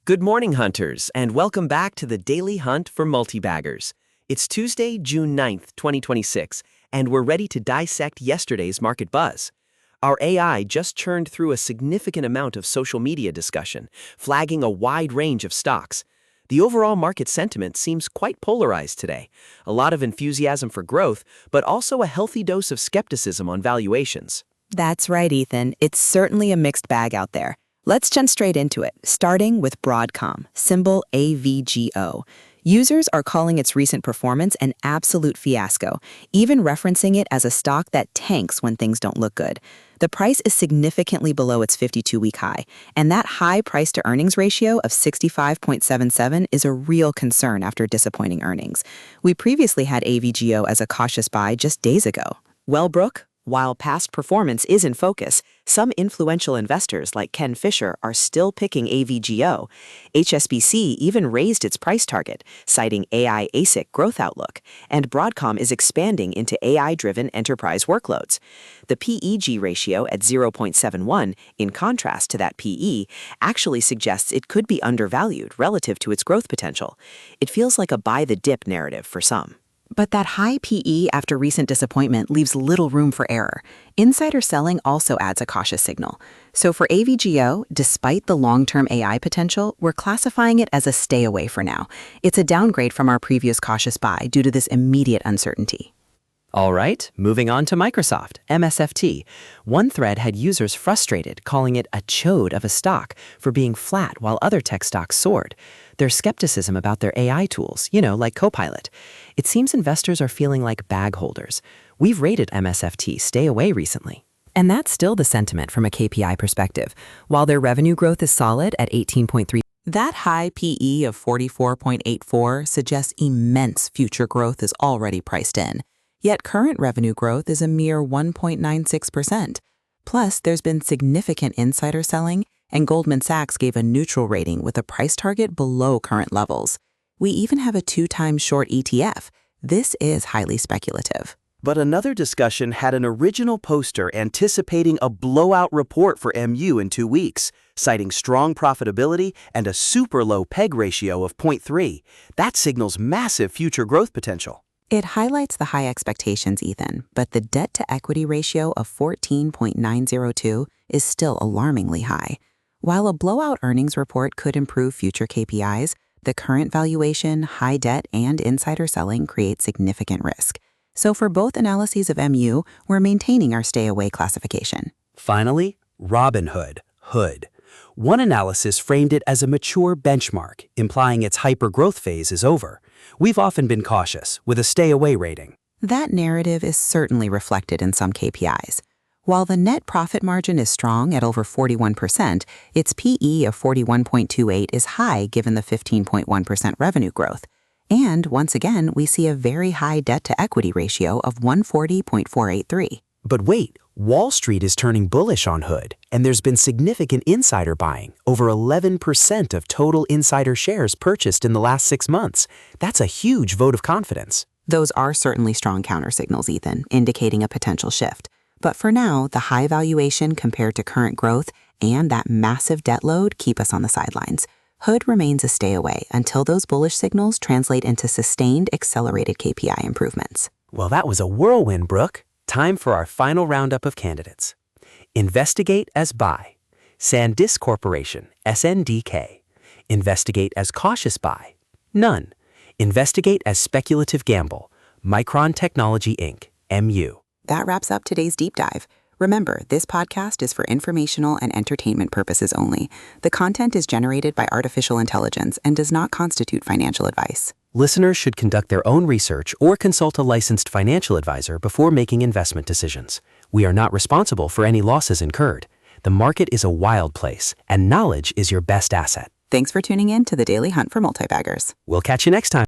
Good morning, hunters, and welcome back to the Daily Hunt for Multibaggers. It's Tuesday, June 9th, 2026, and we're ready to dissect yesterday's market buzz. Our AI just churned through a significant amount of social media discussion, flagging a wide range of stocks. The overall market sentiment seems quite polarized today. A lot of enthusiasm for growth, but also a healthy dose of skepticism on valuations. That's right, Ethan. It's certainly a mixed bag out there. Let's jump straight into it, starting with Broadcom, symbol AVGO. Users are calling its recent performance an absolute fiasco, even referencing it as a stock that tanks when things don't look good. The price is significantly below its 52-week high, and that high price-to-earnings ratio of 65.77 is a real concern after disappointing earnings. We previously had AVGO as a cautious buy just days ago. Well, Brooke, while past performance is in focus, some influential investors like Ken Fisher are still picking AVGO. HSBC even raised its price target, citing AI ASIC growth outlook, and Broadcom is expanding into AI-driven enterprise workloads. The PEG ratio at 0.71, in contrast to that PE, actually suggests it could be undervalued relative to its growth potential. It feels like a buy-the-dip narrative for some. But that high PE after recent disappointment leaves little room for error. Insider selling also adds a cautious signal. So for AVGO, despite the long-term AI potential, we're classifying it as a stay away for now. It's a downgrade from our previous cautious buy due to this immediate uncertainty. All right, moving on to Microsoft, MSFT. One thread had users frustrated, calling it a chode of a stock for being flat while other tech stocks soared. There's skepticism about their AI tools, like Copilot. It seems investors are feeling like bag holders. We've rated MSFT stay away recently. And that's still the sentiment from a KPI perspective. While their revenue growth is solid at 18.3%, That high PE of 44.84 suggests immense future growth is already priced in. Yet current revenue growth is a mere 1.96%. Plus, there's been significant insider selling, and Goldman Sachs gave a neutral rating with a price target below current levels. We even have a 2x short ETF. This is highly speculative. But another discussion had an original poster anticipating a blowout report for MU in 2 weeks, citing strong profitability and a super low PEG ratio of 0.3. That signals massive future growth potential. It highlights the high expectations, Ethan, but the debt-to-equity ratio of 14.902 is still alarmingly high. While a blowout earnings report could improve future KPIs, the current valuation, high debt, and insider selling create significant risk. So for both analyses of MU, we're maintaining our stay-away classification. Finally, Robinhood, HOOD. One analysis framed it as a mature benchmark, implying its hyper-growth phase is over. We've often been cautious, with a stay-away rating. That narrative is certainly reflected in some KPIs. While the net profit margin is strong at over 41%, its PE of 41.28 is high given the 15.1% revenue growth. And once again, we see a very high debt-to-equity ratio of 140.483. But wait, Wall Street is turning bullish on HOOD, and there's been significant insider buying, over 11% of total insider shares purchased in the last 6 months. That's a huge vote of confidence. Those are certainly strong countersignals, Ethan, indicating a potential shift. But for now, the high valuation compared to current growth and that massive debt load keep us on the sidelines. HOOD remains a stay away until those bullish signals translate into sustained, accelerated KPI improvements. Well, that was a whirlwind, Brooke. Time for our final roundup of candidates. Investigate as buy. SanDisk Corporation, SNDK. Investigate as cautious buy. None. Investigate as speculative gamble. Micron Technology Inc., MU. That wraps up today's deep dive. Remember, this podcast is for informational and entertainment purposes only. The content is generated by artificial intelligence and does not constitute financial advice. Listeners should conduct their own research or consult a licensed financial advisor before making investment decisions. We are not responsible for any losses incurred. The market is a wild place, and knowledge is your best asset. Thanks for tuning in to the Daily Hunt for Multibaggers. We'll catch you next time.